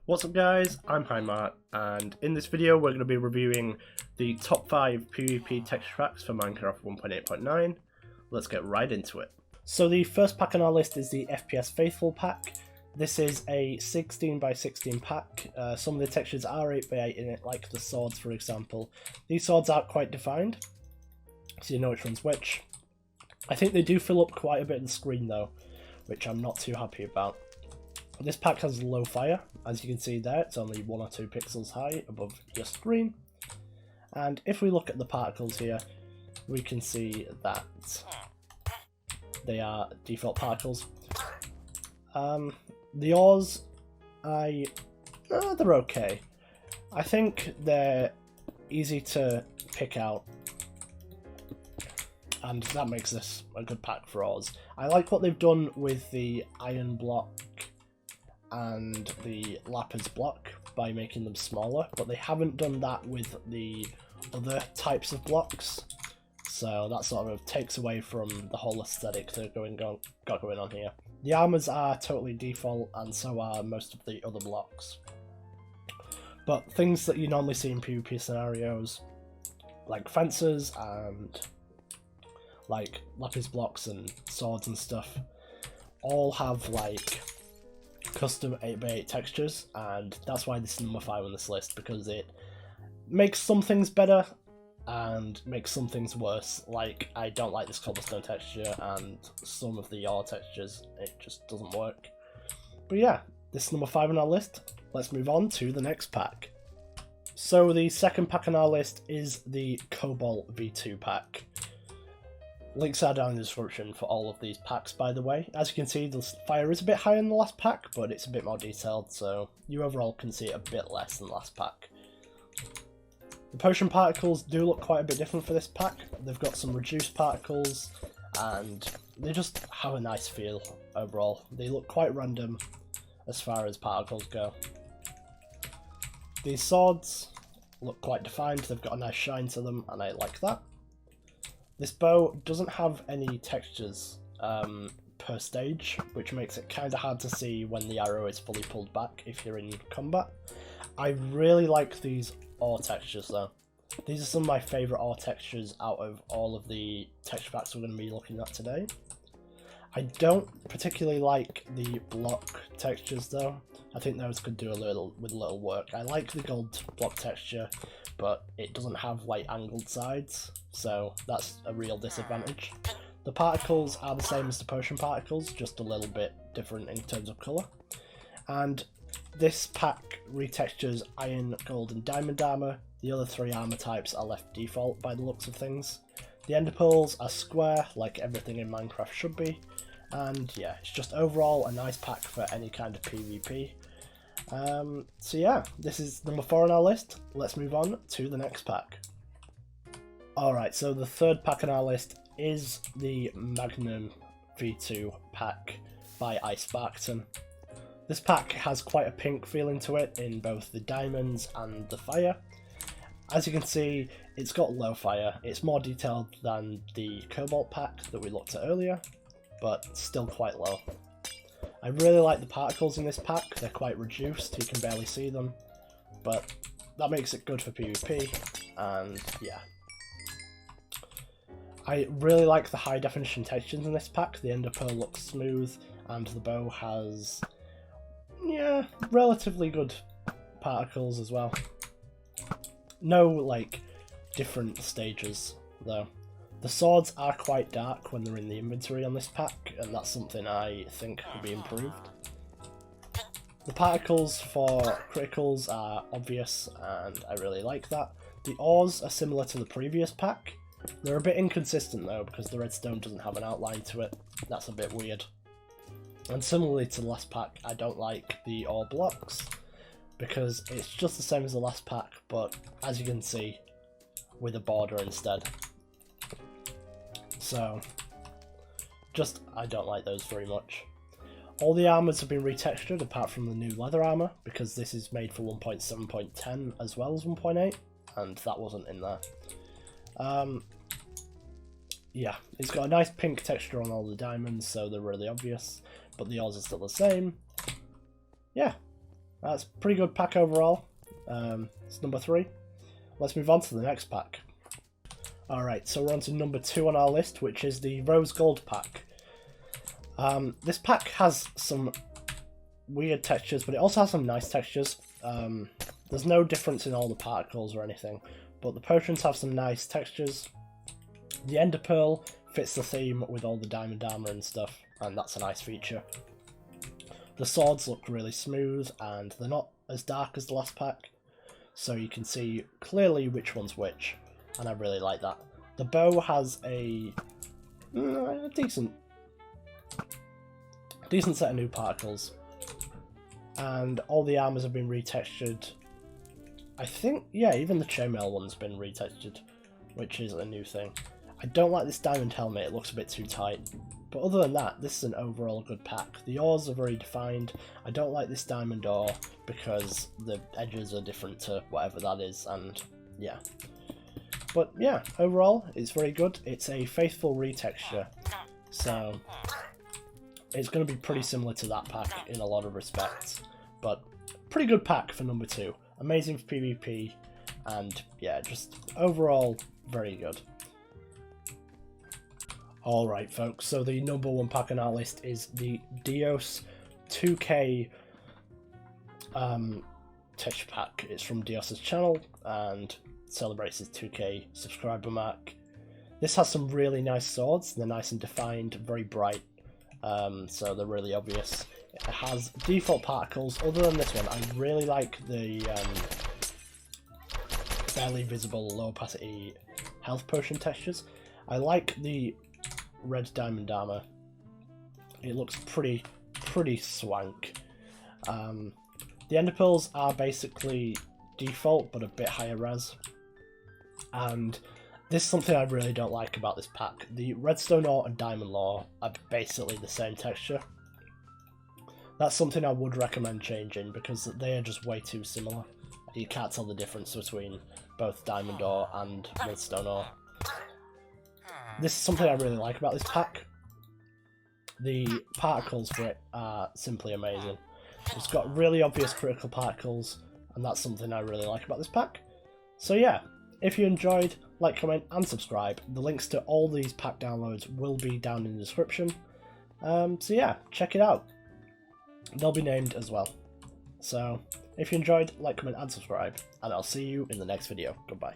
What's up guys, I'm Hymart, and in this video we're going to be reviewing the top 5 PvP texture packs for Minecraft 1.8.9. Let's get right into it. So the first pack on our list is the FPS Faithful Pack. This is a 16x16 pack. Some of the textures are 8x8 in it, like the swords for example. These swords aren't quite defined, so you know which one's which. I think they do fill up quite a bit of the screen though, which I'm not too happy about. This pack has low fire, as you can see there, it's only 1 or 2 pixels high above your screen. And if we look at the particles here, we can see that they are default particles. The ores, they're okay. I think they're easy to pick out, and that makes this a good pack for ores. I like what they've done with the iron block and the lapis block by making them smaller, but they haven't done that with the other types of blocks, so that sort of takes away from the whole aesthetic they're got going on here. The armors are totally default, and so are most of the other blocks, but things that you normally see in PvP scenarios, like fences and like lapis blocks and swords and stuff, all have like custom 8x8 textures, and that's why this is number 5 on this list, because it makes some things better and makes some things worse. Like, I don't like this cobblestone texture, and some of the ore textures, it just doesn't work. But yeah, this is number 5 on our list. Let's move on to the next pack. So the second pack on our list is the Cobalt V2 Pack. Links are down in the description for all of these packs, by the way. As you can see, the fire is a bit higher in the last pack, but it's a bit more detailed, so you overall can see it a bit less than the last pack. The potion particles do look quite a bit different for this pack. They've got some reduced particles, and they just have a nice feel overall. They look quite random as far as particles go. These swords look quite defined, they've got a nice shine to them, and I like that. This bow doesn't have any textures per stage, which makes it kind of hard to see when the arrow is fully pulled back if you're in combat. I really like these ore textures though. These are some of my favourite ore textures out of all of the texture packs we're going to be looking at today. I don't particularly like the block textures though. I think those could do a little work. I like the gold block texture, but it doesn't have like angled sides, so that's a real disadvantage. The particles are the same as the potion particles, just a little bit different in terms of colour. And this pack retextures iron, gold and diamond armour. The other 3 armour types are left default by the looks of things. The ender pearls are square, like everything in Minecraft should be. And yeah, it's just overall a nice pack for any kind of PvP. So yeah, this is number 4 on our list. Let's move on to the next pack. Alright, so the third pack on our list is the Magnus V2 Pack by iSparkton. This pack has quite a pink feeling to it in both the diamonds and the fire. As you can see, it's got low fire. It's more detailed than the Cobalt Pack that we looked at earlier, but still quite low. I really like the particles in this pack. They're quite reduced, you can barely see them, but that makes it good for PvP, and yeah. I really like the high definition textures in this pack. The ender pearl looks smooth, and the bow has, yeah, relatively good particles as well. No, like, different stages, though. The swords are quite dark when they're in the inventory on this pack, and that's something I think could be improved. The particles for criticals are obvious, and I really like that. The ores are similar to the previous pack. They're a bit inconsistent though, because the redstone doesn't have an outline to it. That's a bit weird. And similarly to the last pack, I don't like the ore blocks, because it's just the same as the last pack, but as you can see, with a border instead. So, I don't like those very much. All the armours have been retextured apart from the new leather armour, because this is made for 1.7.10 as well as 1.8, and that wasn't in there. Yeah, it's got a nice pink texture on all the diamonds, so they're really obvious, but the ores are still the same. Yeah, That's a pretty good pack overall. It's number 3. Let's move on to the next pack. Alright, so we're on to number 2 on our list, which is the Rose Gold Pack. This pack has some weird textures, but it also has some nice textures. There's no difference in all the particles or anything, but the potions have some nice textures. The Ender Pearl fits the theme with all the diamond armor and stuff, and that's a nice feature. The swords look really smooth, and they're not as dark as the last pack, so you can see clearly which one's which, and I really like that. The bow has a decent set of new particles, and all the armors have been retextured. I think, yeah, even the chainmail one's been retextured, which is a new thing. I don't like this diamond helmet, it looks a bit too tight. But other than that, this is an overall good pack. The ores are very defined. I don't like this diamond ore because the edges are different to whatever that is, and yeah. But yeah, overall, it's very good. It's a faithful retexture, so it's going to be pretty similar to that pack in a lot of respects. But pretty good pack for number 2. Amazing for PvP, and yeah, just overall very good. Alright folks, so the number 1 pack on our list is the Deos 2K texture pack. It's from Deos' channel and celebrates his 2K subscriber mark. This has some really nice swords. They're nice and defined, very bright, so they're really obvious. It has default particles. Other than this one, I really like the barely visible low opacity health potion textures. I like the red diamond armor. It looks pretty swank. The ender pearls are basically default but a bit higher res, and this is something I really don't like about this pack. The redstone ore and diamond ore are basically the same texture. That's something I would recommend changing because they are just way too similar. You can't tell the difference between both diamond ore and redstone ore. This is something I really like about this pack. The particles for it are simply amazing. It's got really obvious critical particles, and that's something I really like about this pack. So yeah, if you enjoyed, like, comment and subscribe. The links to all these pack downloads will be down in the description. So yeah, check it out. They'll be named as well. So if you enjoyed, like, comment and subscribe, and I'll see you in the next video. Goodbye.